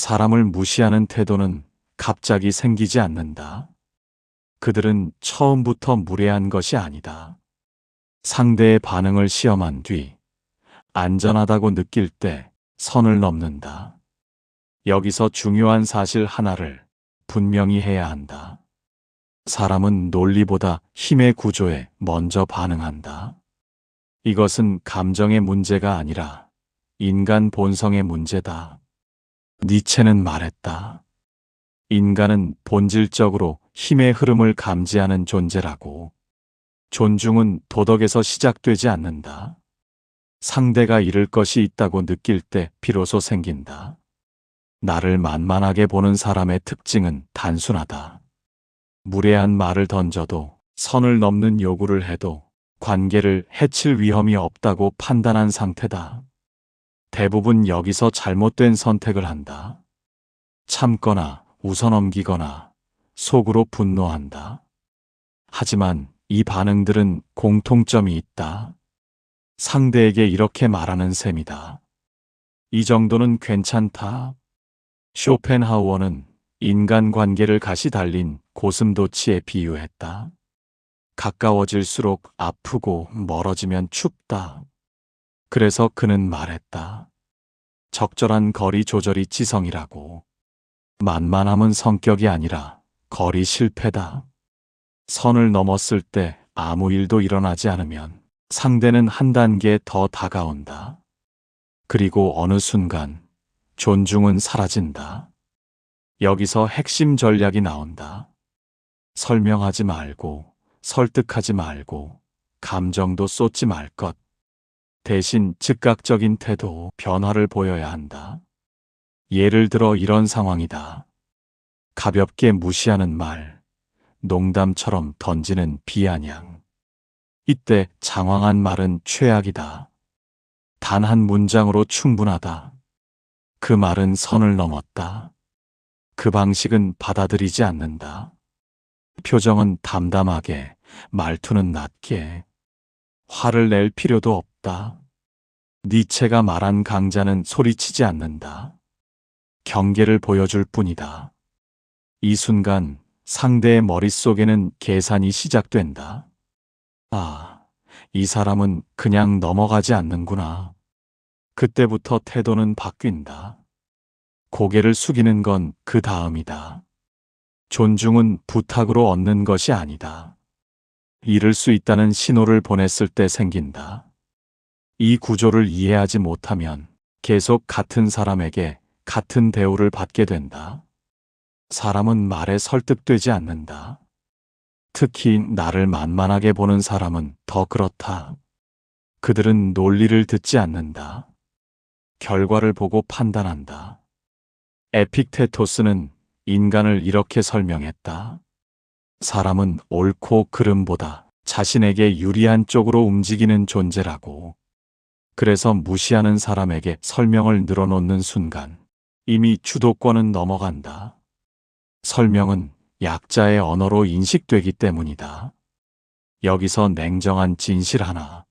사람을 무시하는 태도는 갑자기 생기지 않는다. 그들은 처음부터 무례한 것이 아니다. 상대의 반응을 시험한 뒤 안전하다고 느낄 때 선을 넘는다. 여기서 중요한 사실 하나를 분명히 해야 한다. 사람은 논리보다 힘의 구조에 먼저 반응한다. 이것은 감정의 문제가 아니라 인간 본성의 문제다. 니체는 말했다. 인간은 본질적으로 힘의 흐름을 감지하는 존재라고. 존중은 도덕에서 시작되지 않는다. 상대가 잃을 것이 있다고 느낄 때 비로소 생긴다. 나를 만만하게 보는 사람의 특징은 단순하다. 무례한 말을 던져도, 선을 넘는 요구를 해도 관계를 해칠 위험이 없다고 판단한 상태다. 대부분 여기서 잘못된 선택을 한다. 참거나 웃어넘기거나 속으로 분노한다. 하지만 이 반응들은 공통점이 있다. 상대에게 이렇게 말하는 셈이다. 이 정도는 괜찮다. 쇼펜하우어는 인간관계를 가시 달린 고슴도치에 비유했다. 가까워질수록 아프고 멀어지면 춥다. 그래서 그는 말했다. 적절한 거리 조절이 지성이라고. 만만함은 성격이 아니라 거리 실패다. 선을 넘었을 때 아무 일도 일어나지 않으면 상대는 한 단계 더 다가온다. 그리고 어느 순간 존중은 사라진다. 여기서 핵심 전략이 나온다. 설명하지 말고, 설득하지 말고, 감정도 쏟지 말 것. 대신 즉각적인 태도, 변화를 보여야 한다. 예를 들어 이런 상황이다. 가볍게 무시하는 말, 농담처럼 던지는 비아냥. 이때 장황한 말은 최악이다. 단 한 문장으로 충분하다. 그 말은 선을 넘었다. 그 방식은 받아들이지 않는다. 표정은 담담하게, 말투는 낮게. 화를 낼 필요도 없다. 니체가 말한 강자는 소리치지 않는다. 경계를 보여줄 뿐이다. 이 순간 상대의 머릿속에는 계산이 시작된다. 아, 이 사람은 그냥 넘어가지 않는구나. 그때부터 태도는 바뀐다. 고개를 숙이는 건 그 다음이다. 존중은 부탁으로 얻는 것이 아니다. 잃을 수 있다는 신호를 보냈을 때 생긴다. 이 구조를 이해하지 못하면 계속 같은 사람에게 같은 대우를 받게 된다. 사람은 말에 설득되지 않는다. 특히 나를 만만하게 보는 사람은 더 그렇다. 그들은 논리를 듣지 않는다. 결과를 보고 판단한다. 에픽테토스는 인간을 이렇게 설명했다. 사람은 옳고 그름보다 자신에게 유리한 쪽으로 움직이는 존재라고. 그래서 무시하는 사람에게 설명을 늘어놓는 순간 이미 주도권은 넘어간다. 설명은 약자의 언어로 인식되기 때문이다. 여기서 냉정한 진실 하나.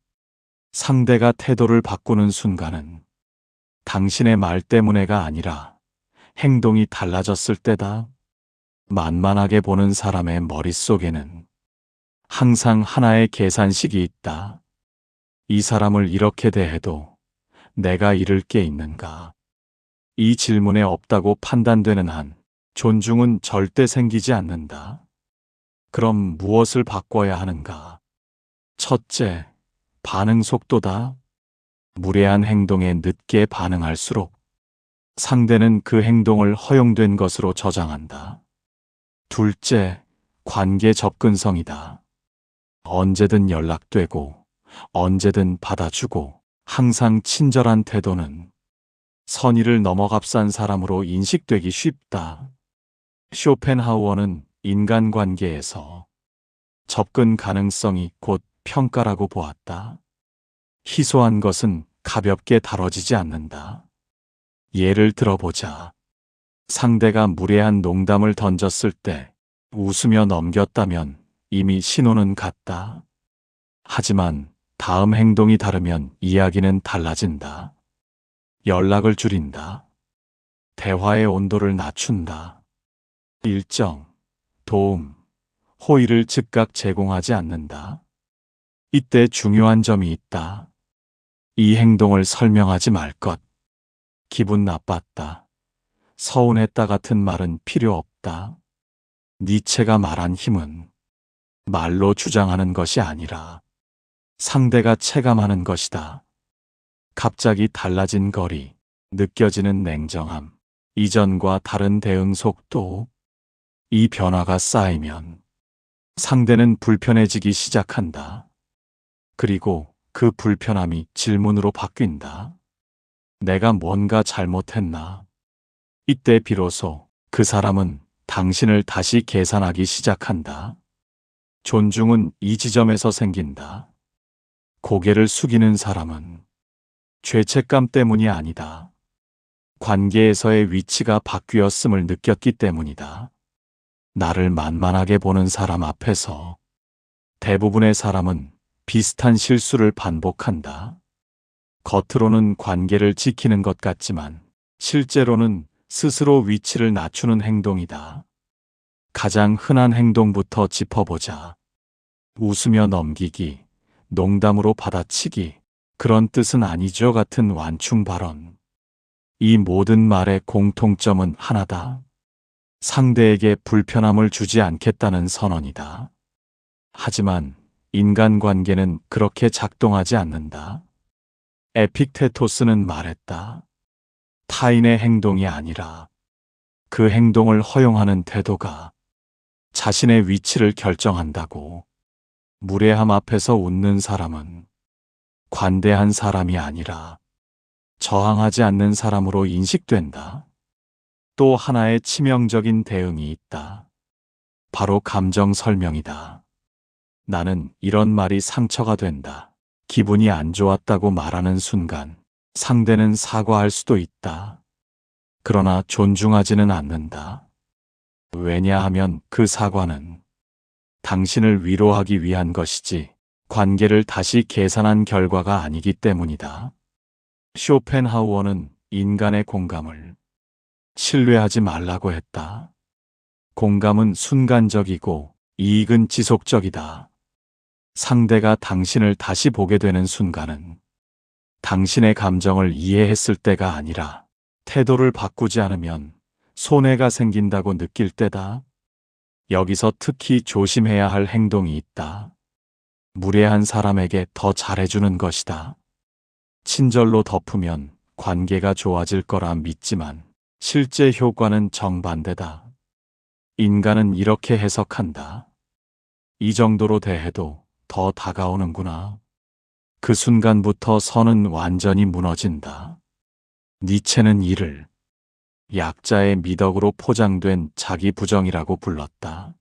상대가 태도를 바꾸는 순간은 당신의 말 때문에가 아니라 행동이 달라졌을 때다. 만만하게 보는 사람의 머릿속에는 항상 하나의 계산식이 있다. 이 사람을 이렇게 대해도 내가 잃을 게 있는가? 이 질문에 없다고 판단되는 한 존중은 절대 생기지 않는다. 그럼 무엇을 바꿔야 하는가? 첫째, 반응 속도다. 무례한 행동에 늦게 반응할수록 상대는 그 행동을 허용된 것으로 저장한다. 둘째, 관계 접근성이다. 언제든 연락되고, 언제든 받아주고, 항상 친절한 태도는 선의를 넘어갑산 사람으로 인식되기 쉽다. 쇼펜하우어는 인간관계에서 접근 가능성이 곧 평가라고 보았다. 희소한 것은 가볍게 다뤄지지 않는다. 예를 들어보자. 상대가 무례한 농담을 던졌을 때 웃으며 넘겼다면 이미 신호는 갔다. 하지만 다음 행동이 다르면 이야기는 달라진다. 연락을 줄인다. 대화의 온도를 낮춘다. 일정, 도움, 호의를 즉각 제공하지 않는다. 이때 중요한 점이 있다. 이 행동을 설명하지 말 것. 기분 나빴다. 서운했다 같은 말은 필요 없다. 니체가 말한 힘은 말로 주장하는 것이 아니라 상대가 체감하는 것이다. 갑자기 달라진 거리, 느껴지는 냉정함, 이전과 다른 대응 속도, 이 변화가 쌓이면 상대는 불편해지기 시작한다. 그리고 그 불편함이 질문으로 바뀐다. 내가 뭔가 잘못했나? 이때 비로소 그 사람은 당신을 다시 계산하기 시작한다. 존중은 이 지점에서 생긴다. 고개를 숙이는 사람은 죄책감 때문이 아니다. 관계에서의 위치가 바뀌었음을 느꼈기 때문이다. 나를 만만하게 보는 사람 앞에서 대부분의 사람은 비슷한 실수를 반복한다. 겉으로는 관계를 지키는 것 같지만 실제로는 스스로 위치를 낮추는 행동이다. 가장 흔한 행동부터 짚어보자. 웃으며 넘기기, 농담으로 받아치기, 그런 뜻은 아니죠 같은 완충 발언. 이 모든 말의 공통점은 하나다. 상대에게 불편함을 주지 않겠다는 선언이다. 하지만 인간관계는 그렇게 작동하지 않는다. 에픽테토스는 말했다. 타인의 행동이 아니라 그 행동을 허용하는 태도가 자신의 위치를 결정한다고. 무례함 앞에서 웃는 사람은 관대한 사람이 아니라 저항하지 않는 사람으로 인식된다. 또 하나의 치명적인 대응이 있다. 바로 감정 설명이다. 나는 이런 말이 상처가 된다. 기분이 안 좋았다고 말하는 순간 상대는 사과할 수도 있다. 그러나 존중하지는 않는다. 왜냐하면 그 사과는 당신을 위로하기 위한 것이지 관계를 다시 계산한 결과가 아니기 때문이다. 쇼펜하우어는 인간의 공감을 신뢰하지 말라고 했다. 공감은 순간적이고 이익은 지속적이다. 상대가 당신을 다시 보게 되는 순간은 당신의 감정을 이해했을 때가 아니라 태도를 바꾸지 않으면 손해가 생긴다고 느낄 때다. 여기서 특히 조심해야 할 행동이 있다. 무례한 사람에게 더 잘해주는 것이다. 친절로 덮으면 관계가 좋아질 거라 믿지만 실제 효과는 정반대다. 인간은 이렇게 해석한다. 이 정도로 대해도 더 다가오는구나. 그 순간부터 선은 완전히 무너진다. 니체는 이를 약자의 미덕으로 포장된 자기 부정이라고 불렀다.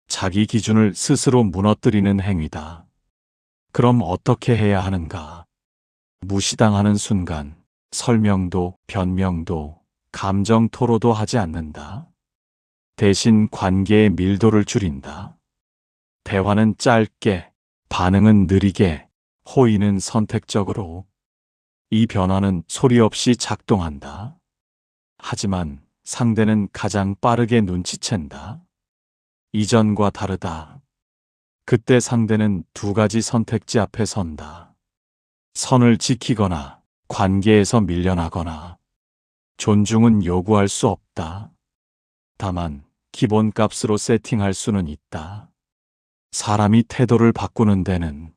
자기 기준을 스스로 무너뜨리는 행위다. 그럼 어떻게 해야 하는가? 무시당하는 순간 설명도 변명도 감정 토로도 하지 않는다. 대신 관계의 밀도를 줄인다. 대화는 짧게, 반응은 느리게, 호의는 선택적으로. 이 변화는 소리 없이 작동한다. 하지만 상대는 가장 빠르게 눈치챈다. 이전과 다르다. 그때 상대는 두 가지 선택지 앞에 선다. 선을 지키거나 관계에서 밀려나거나. 존중은 요구할 수 없다. 다만 기본값으로 세팅할 수는 있다. 사람이 태도를 바꾸는 데는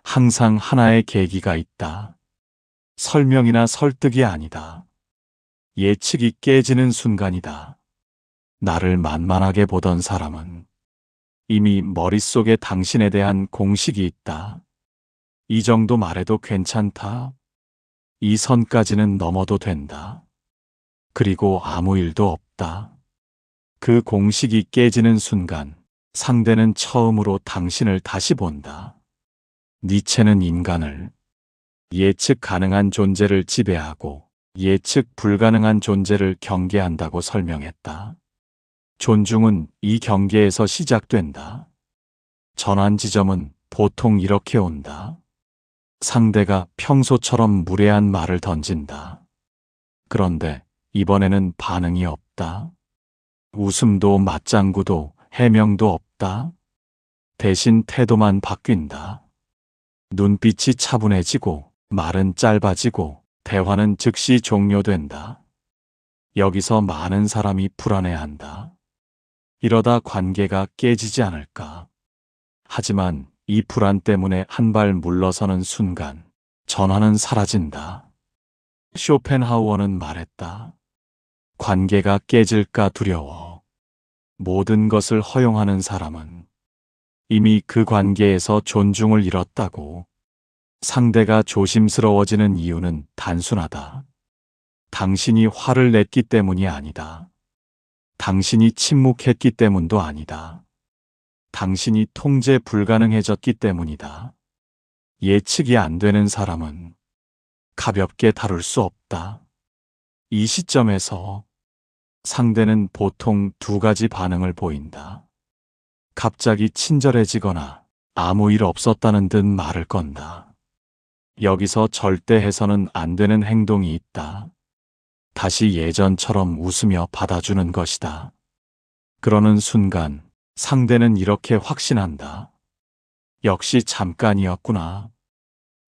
항상 하나의 계기가 있다. 설명이나 설득이 아니다. 예측이 깨지는 순간이다. 나를 만만하게 보던 사람은 이미 머릿속에 당신에 대한 공식이 있다. 이 정도 말해도 괜찮다. 이 선까지는 넘어도 된다. 그리고 아무 일도 없다. 그 공식이 깨지는 순간 상대는 처음으로 당신을 다시 본다. 니체는 인간을 예측 가능한 존재를 지배하고 예측 불가능한 존재를 경계한다고 설명했다. 존중은 이 경계에서 시작된다. 전환 지점은 보통 이렇게 온다. 상대가 평소처럼 무례한 말을 던진다. 그런데 이번에는 반응이 없다. 웃음도 맞장구도 해명도 없다. 대신 태도만 바뀐다. 눈빛이 차분해지고 말은 짧아지고 대화는 즉시 종료된다. 여기서 많은 사람이 불안해한다. 이러다 관계가 깨지지 않을까. 하지만 이 불안 때문에 한 발 물러서는 순간 전화는 사라진다. 쇼펜하우어는 말했다. 관계가 깨질까 두려워. 모든 것을 허용하는 사람은 이미 그 관계에서 존중을 잃었다고. 상대가 조심스러워지는 이유는 단순하다. 당신이 화를 냈기 때문이 아니다. 당신이 침묵했기 때문도 아니다. 당신이 통제 불가능해졌기 때문이다. 예측이 안 되는 사람은 가볍게 다룰 수 없다. 이 시점에서 상대는 보통 두 가지 반응을 보인다. 갑자기 친절해지거나 아무 일 없었다는 듯 말을 건다. 여기서 절대 해서는 안 되는 행동이 있다. 다시 예전처럼 웃으며 받아주는 것이다. 그러는 순간 상대는 이렇게 확신한다. 역시 잠깐이었구나.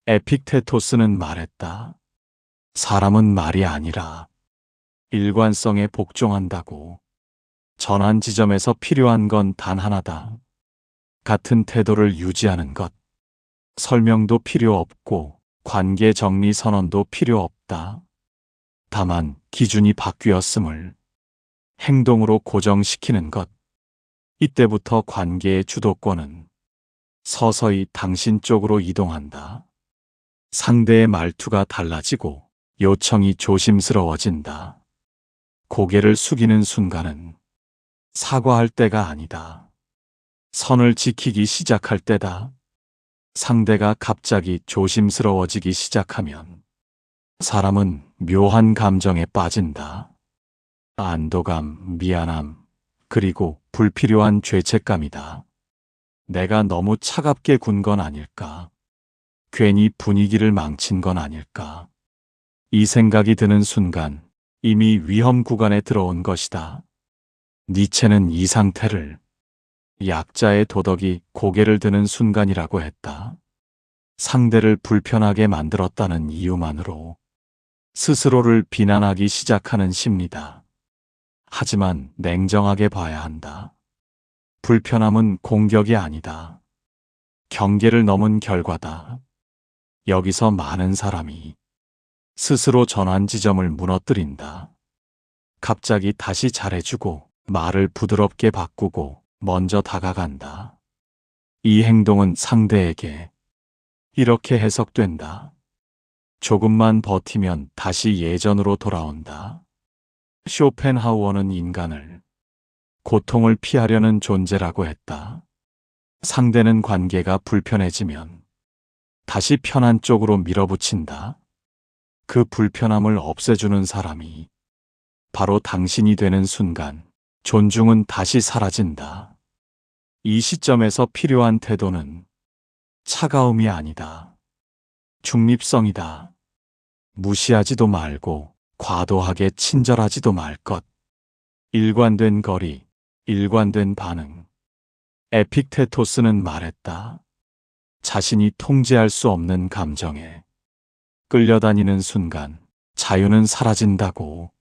에픽테토스는 말했다. 사람은 말이 아니라 일관성에 복종한다고. 전환 지점에서 필요한 건 단 하나다. 같은 태도를 유지하는 것. 설명도 필요 없고 관계 정리 선언도 필요 없다. 다만 기준이 바뀌었음을 행동으로 고정시키는 것. 이때부터 관계의 주도권은 서서히 당신 쪽으로 이동한다. 상대의 말투가 달라지고 요청이 조심스러워진다. 고개를 숙이는 순간은 사과할 때가 아니다. 선을 지키기 시작할 때다. 상대가 갑자기 조심스러워지기 시작하면 사람은 묘한 감정에 빠진다. 안도감, 미안함, 그리고 불필요한 죄책감이다. 내가 너무 차갑게 군 건 아닐까? 괜히 분위기를 망친 건 아닐까? 이 생각이 드는 순간 이미 위험 구간에 들어온 것이다. 니체는 이 상태를 약자의 도덕이 고개를 드는 순간이라고 했다. 상대를 불편하게 만들었다는 이유만으로 스스로를 비난하기 시작하는 심리다. 하지만 냉정하게 봐야 한다. 불편함은 공격이 아니다. 경계를 넘은 결과다. 여기서 많은 사람이 스스로 전환 지점을 무너뜨린다. 갑자기 다시 잘해주고 말을 부드럽게 바꾸고 먼저 다가간다. 이 행동은 상대에게 이렇게 해석된다. 조금만 버티면 다시 예전으로 돌아온다. 쇼펜하우어는 인간을 고통을 피하려는 존재라고 했다. 상대는 관계가 불편해지면 다시 편한 쪽으로 밀어붙인다. 그 불편함을 없애주는 사람이 바로 당신이 되는 순간 존중은 다시 사라진다. 이 시점에서 필요한 태도는 차가움이 아니다. 중립성이다. 무시하지도 말고 과도하게 친절하지도 말 것. 일관된 거리, 일관된 반응. 에픽테토스는 말했다. 자신이 통제할 수 없는 감정에 끌려다니는 순간 자유는 사라진다고.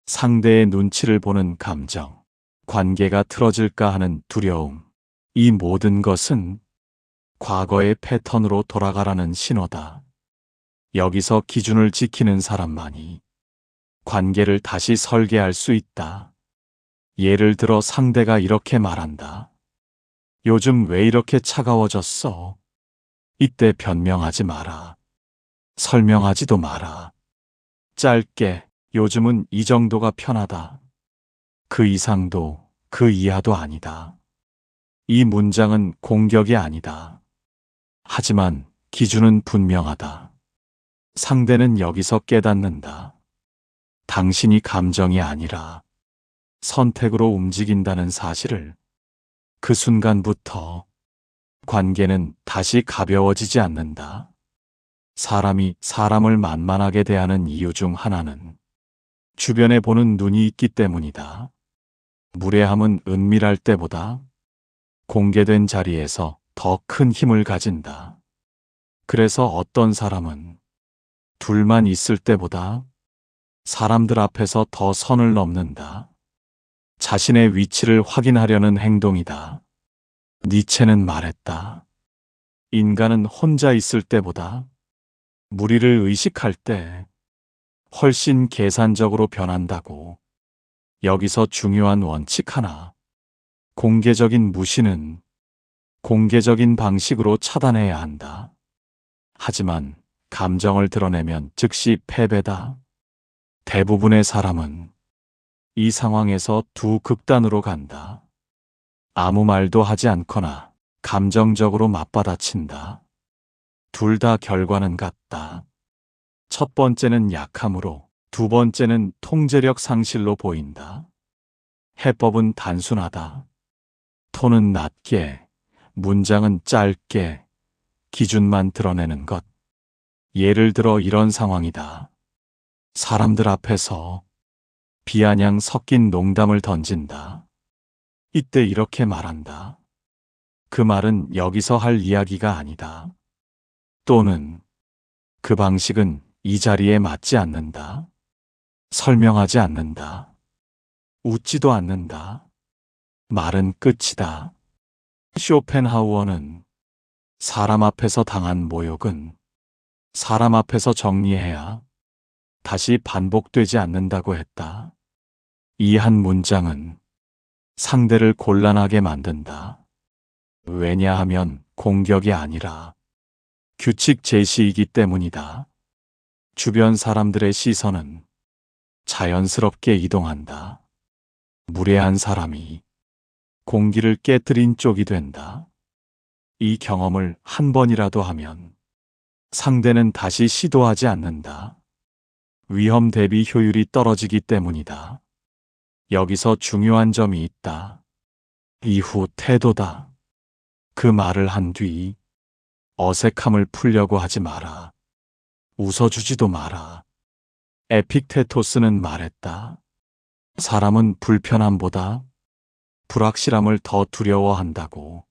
상대의 눈치를 보는 감정, 관계가 틀어질까 하는 두려움, 이 모든 것은 과거의 패턴으로 돌아가라는 신호다. 여기서 기준을 지키는 사람만이 관계를 다시 설계할 수 있다. 예를 들어 상대가 이렇게 말한다. 요즘 왜 이렇게 차가워졌어? 이때 변명하지 마라. 설명하지도 마라. 짧게, 요즘은 이 정도가 편하다. 그 이상도 그 이하도 아니다. 이 문장은 공격이 아니다. 하지만 기준은 분명하다. 상대는 여기서 깨닫는다. 당신이 감정이 아니라 선택으로 움직인다는 사실을. 그 순간부터 관계는 다시 가벼워지지 않는다. 사람이 사람을 만만하게 대하는 이유 중 하나는 주변에 보는 눈이 있기 때문이다. 무례함은 은밀할 때보다 공개된 자리에서 더 큰 힘을 가진다. 그래서 어떤 사람은 둘만 있을 때보다 사람들 앞에서 더 선을 넘는다. 자신의 위치를 확인하려는 행동이다. 니체는 말했다. 인간은 혼자 있을 때보다 무리를 의식할 때 훨씬 계산적으로 변한다고. 여기서 중요한 원칙 하나. 공개적인 무시는 공개적인 방식으로 차단해야 한다. 하지만 감정을 드러내면 즉시 패배다. 대부분의 사람은 이 상황에서 두 극단으로 간다. 아무 말도 하지 않거나 감정적으로 맞받아친다. 둘 다 결과는 같다. 첫 번째는 약함으로, 두 번째는 통제력 상실로 보인다. 해법은 단순하다. 톤은 낮게, 문장은 짧게, 기준만 드러내는 것. 예를 들어 이런 상황이다. 사람들 앞에서 비아냥 섞인 농담을 던진다. 이때 이렇게 말한다. 그 말은 여기서 할 이야기가 아니다. 또는 그 방식은 이 자리에 맞지 않는다. 설명하지 않는다. 웃지도 않는다. 말은 끝이다. 쇼펜하우어는 사람 앞에서 당한 모욕은 사람 앞에서 정리해야 다시 반복되지 않는다고 했다. 이 한 문장은 상대를 곤란하게 만든다. 왜냐하면 공격이 아니라 규칙 제시이기 때문이다. 주변 사람들의 시선은 자연스럽게 이동한다. 무례한 사람이 공기를 깨뜨린 쪽이 된다. 이 경험을 한 번이라도 하면 상대는 다시 시도하지 않는다. 위험 대비 효율이 떨어지기 때문이다. 여기서 중요한 점이 있다. 이후 태도다. 그 말을 한 뒤 어색함을 풀려고 하지 마라. 웃어주지도 마라. 에픽테토스는 말했다. 사람은 불편함보다 불확실함을 더 두려워한다고.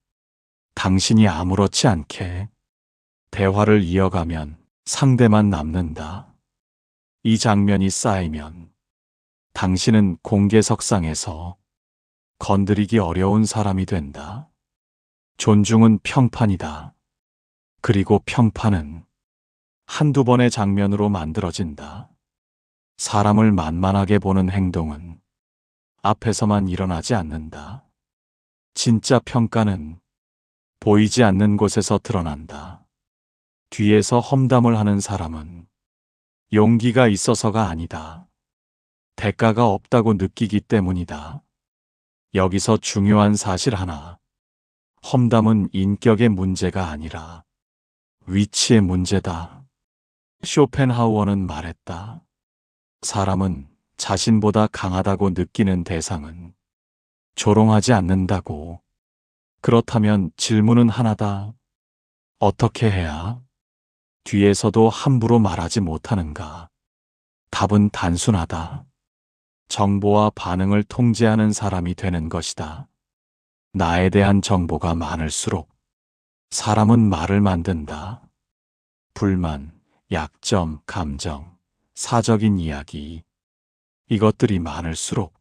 당신이 아무렇지 않게 대화를 이어가면 상대만 남는다. 이 장면이 쌓이면 당신은 공개석상에서 건드리기 어려운 사람이 된다. 존중은 평판이다. 그리고 평판은 한두 번의 장면으로 만들어진다. 사람을 만만하게 보는 행동은 앞에서만 일어나지 않는다. 진짜 평가는 보이지 않는 곳에서 드러난다. 뒤에서 험담을 하는 사람은 용기가 있어서가 아니다. 대가가 없다고 느끼기 때문이다. 여기서 중요한 사실 하나. 험담은 인격의 문제가 아니라 위치의 문제다. 쇼펜하우어는 말했다. 사람은 자신보다 강하다고 느끼는 대상은 조롱하지 않는다고. 그렇다면 질문은 하나다. 어떻게 해야 뒤에서도 함부로 말하지 못하는가? 답은 단순하다. 정보와 반응을 통제하는 사람이 되는 것이다. 나에 대한 정보가 많을수록 사람은 말을 만든다. 불만, 약점, 감정, 사적인 이야기. 이것들이 많을수록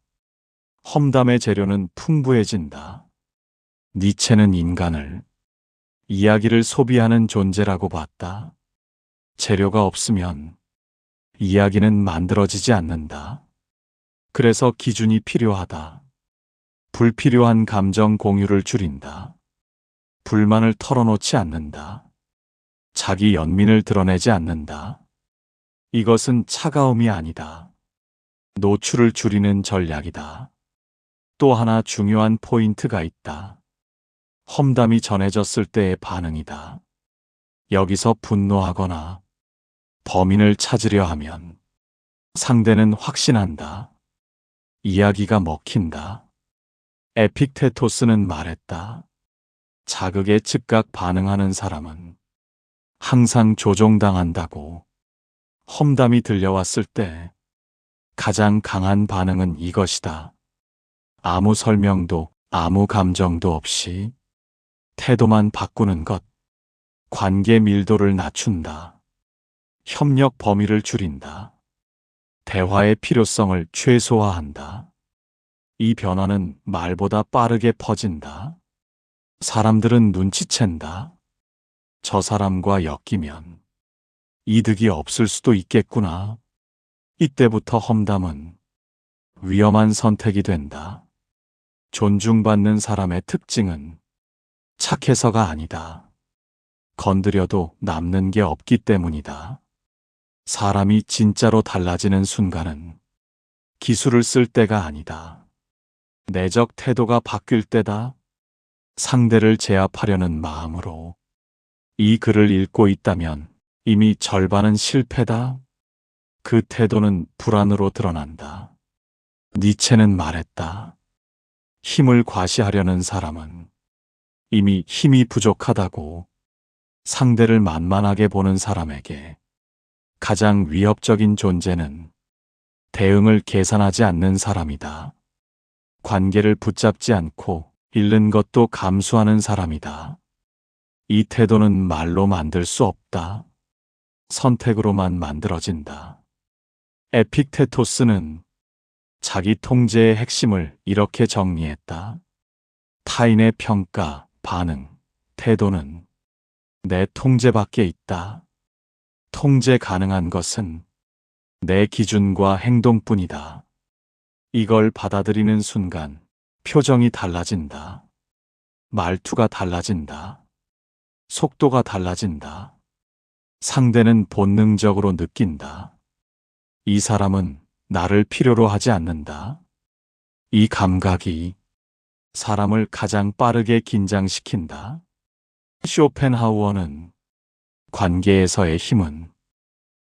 험담의 재료는 풍부해진다. 니체는 인간을 이야기를 소비하는 존재라고 봤다. 재료가 없으면 이야기는 만들어지지 않는다. 그래서 기준이 필요하다. 불필요한 감정 공유를 줄인다. 불만을 털어놓지 않는다. 자기 연민을 드러내지 않는다. 이것은 차가움이 아니다. 노출을 줄이는 전략이다. 또 하나 중요한 포인트가 있다. 험담이 전해졌을 때의 반응이다. 여기서 분노하거나 범인을 찾으려 하면 상대는 확신한다. 이야기가 먹힌다. 에픽테토스는 말했다. 자극에 즉각 반응하는 사람은 항상 조종당한다고. 험담이 들려왔을 때 가장 강한 반응은 이것이다. 아무 설명도, 아무 감정도 없이 태도만 바꾸는 것. 관계 밀도를 낮춘다. 협력 범위를 줄인다. 대화의 필요성을 최소화한다. 이 변화는 말보다 빠르게 퍼진다. 사람들은 눈치챈다. 저 사람과 엮이면 이득이 없을 수도 있겠구나. 이때부터 험담은 위험한 선택이 된다. 존중받는 사람의 특징은 착해서가 아니다. 건드려도 남는 게 없기 때문이다. 사람이 진짜로 달라지는 순간은 기술을 쓸 때가 아니다. 내적 태도가 바뀔 때다. 상대를 제압하려는 마음으로 이 글을 읽고 있다면 이미 절반은 실패다. 그 태도는 불안으로 드러난다. 니체는 말했다. 힘을 과시하려는 사람은 이미 힘이 부족하다고. 상대를 만만하게 보는 사람에게 가장 위협적인 존재는 대응을 계산하지 않는 사람이다. 관계를 붙잡지 않고 잃는 것도 감수하는 사람이다. 이 태도는 말로 만들 수 없다. 선택으로만 만들어진다. 에픽테토스는 자기 통제의 핵심을 이렇게 정리했다. 타인의 평가, 반응, 태도는 내 통제 밖에 있다. 통제 가능한 것은 내 기준과 행동뿐이다. 이걸 받아들이는 순간 표정이 달라진다. 말투가 달라진다. 속도가 달라진다. 상대는 본능적으로 느낀다. 이 사람은 나를 필요로 하지 않는다. 이 감각이 사람을 가장 빠르게 긴장시킨다. 쇼펜하우어는 관계에서의 힘은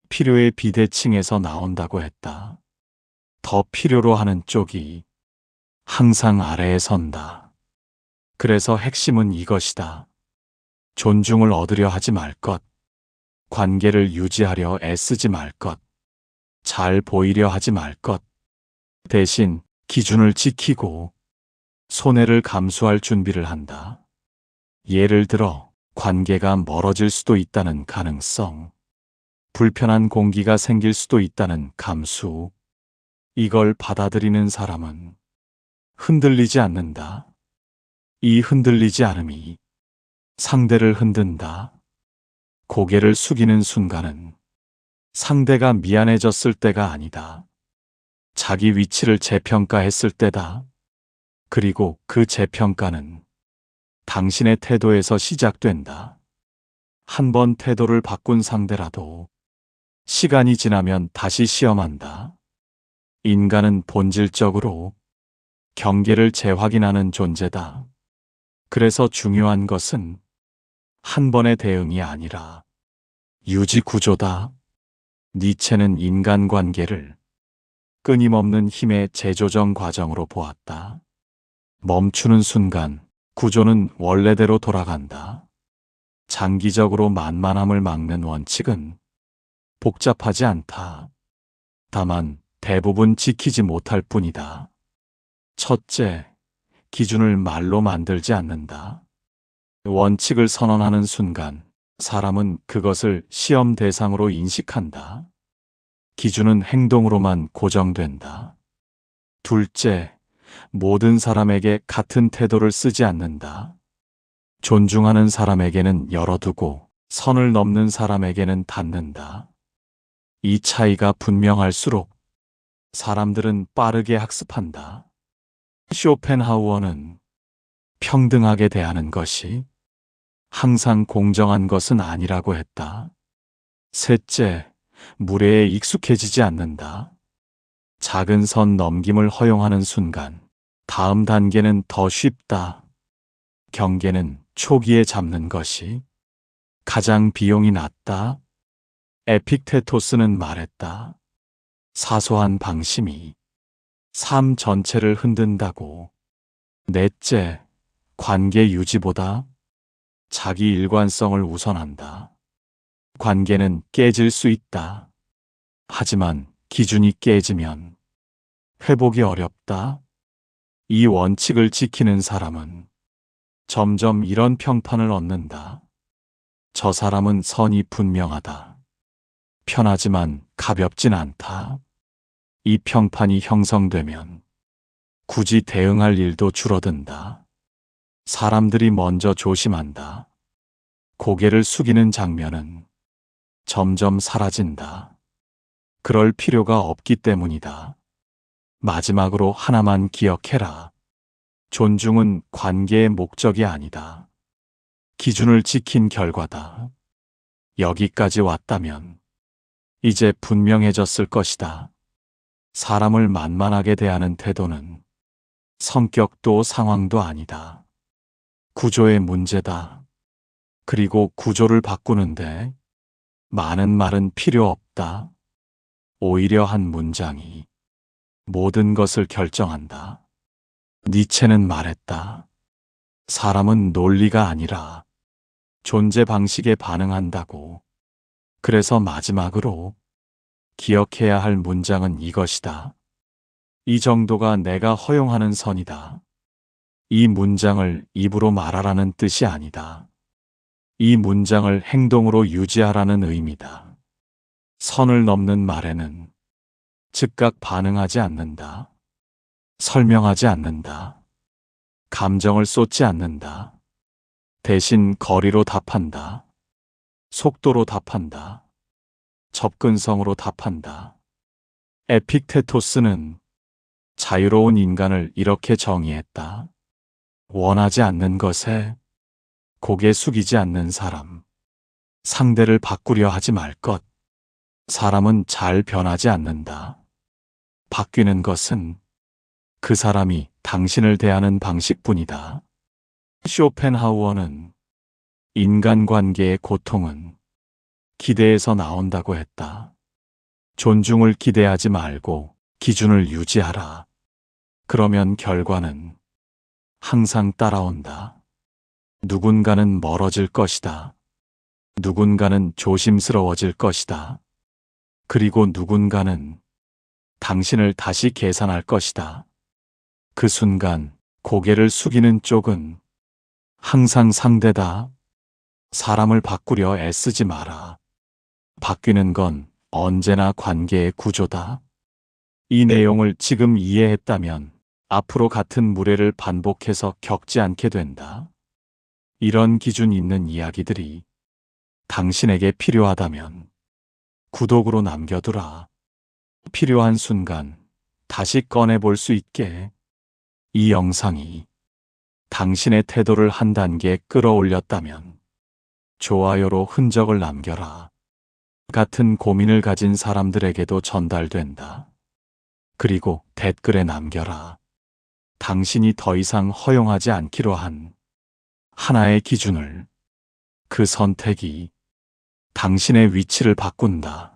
필요의 비대칭에서 나온다고 했다. 더 필요로 하는 쪽이 항상 아래에 선다. 그래서 핵심은 이것이다. 존중을 얻으려 하지 말 것. 관계를 유지하려 애쓰지 말 것. 잘 보이려 하지 말 것. 대신 기준을 지키고 손해를 감수할 준비를 한다. 예를 들어 관계가 멀어질 수도 있다는 가능성, 불편한 공기가 생길 수도 있다는 감수. 이걸 받아들이는 사람은 흔들리지 않는다. 이 흔들리지 않음이 상대를 흔든다. 고개를 숙이는 순간은 상대가 미안해졌을 때가 아니다. 자기 위치를 재평가했을 때다. 그리고 그 재평가는 당신의 태도에서 시작된다. 한 번 태도를 바꾼 상대라도 시간이 지나면 다시 시험한다. 인간은 본질적으로 경계를 재확인하는 존재다. 그래서 중요한 것은 한 번의 대응이 아니라 유지 구조다. 니체는 인간관계를 끊임없는 힘의 재조정 과정으로 보았다. 멈추는 순간 구조는 원래대로 돌아간다. 장기적으로 만만함을 막는 원칙은 복잡하지 않다. 다만 대부분 지키지 못할 뿐이다. 첫째, 기준을 말로 만들지 않는다. 원칙을 선언하는 순간 사람은 그것을 시험 대상으로 인식한다. 기준은 행동으로만 고정된다. 둘째, 모든 사람에게 같은 태도를 쓰지 않는다. 존중하는 사람에게는 열어두고 선을 넘는 사람에게는 닫는다. 이 차이가 분명할수록 사람들은 빠르게 학습한다. 쇼펜하우어는 평등하게 대하는 것이 항상 공정한 것은 아니라고 했다. 셋째, 무례에 익숙해지지 않는다. 작은 선 넘김을 허용하는 순간 다음 단계는 더 쉽다. 경계는 초기에 잡는 것이 가장 비용이 낮다. 에픽테토스는 말했다. 사소한 방심이 삶 전체를 흔든다고. 넷째, 관계 유지보다 자기 일관성을 우선한다. 관계는 깨질 수 있다. 하지만 기준이 깨지면 회복이 어렵다. 이 원칙을 지키는 사람은 점점 이런 평판을 얻는다. 저 사람은 선이 분명하다. 편하지만 가볍진 않다. 이 평판이 형성되면 굳이 대응할 일도 줄어든다. 사람들이 먼저 조심한다. 고개를 숙이는 장면은 점점 사라진다. 그럴 필요가 없기 때문이다. 마지막으로 하나만 기억해라. 존중은 관계의 목적이 아니다. 기준을 지킨 결과다. 여기까지 왔다면 이제 분명해졌을 것이다. 사람을 만만하게 대하는 태도는 성격도 상황도 아니다. 구조의 문제다. 그리고 구조를 바꾸는데 많은 말은 필요 없다. 오히려 한 문장이 모든 것을 결정한다. 니체는 말했다. 사람은 논리가 아니라 존재 방식에 반응한다고. 그래서 마지막으로 기억해야 할 문장은 이것이다. 이 정도가 내가 허용하는 선이다. 이 문장을 입으로 말하라는 뜻이 아니다. 이 문장을 행동으로 유지하라는 의미다. 선을 넘는 말에는 즉각 반응하지 않는다. 설명하지 않는다. 감정을 쏟지 않는다. 대신 거리로 답한다. 속도로 답한다. 접근성으로 답한다. 에픽테토스는 자유로운 인간을 이렇게 정의했다. 원하지 않는 것에 고개 숙이지 않는 사람. 상대를 바꾸려 하지 말 것. 사람은 잘 변하지 않는다. 바뀌는 것은 그 사람이 당신을 대하는 방식뿐이다. 쇼펜하우어는 인간관계의 고통은 기대에서 나온다고 했다. 존중을 기대하지 말고 기준을 유지하라. 그러면 결과는 항상 따라온다. 누군가는 멀어질 것이다. 누군가는 조심스러워질 것이다. 그리고 누군가는 당신을 다시 계산할 것이다. 그 순간 고개를 숙이는 쪽은 항상 상대다. 사람을 바꾸려 애쓰지 마라. 바뀌는 건 언제나 관계의 구조다. 이 내용을 지금 이해했다면 앞으로 같은 무례를 반복해서 겪지 않게 된다. 이런 기준 있는 이야기들이 당신에게 필요하다면 구독으로 남겨두라. 필요한 순간 다시 꺼내볼 수 있게. 이 영상이 당신의 태도를 한 단계 끌어올렸다면 좋아요로 흔적을 남겨라. 같은 고민을 가진 사람들에게도 전달된다. 그리고 댓글에 남겨라. 당신이 더 이상 허용하지 않기로 한 하나의 기준을. 그 선택이 당신의 위치를 바꾼다.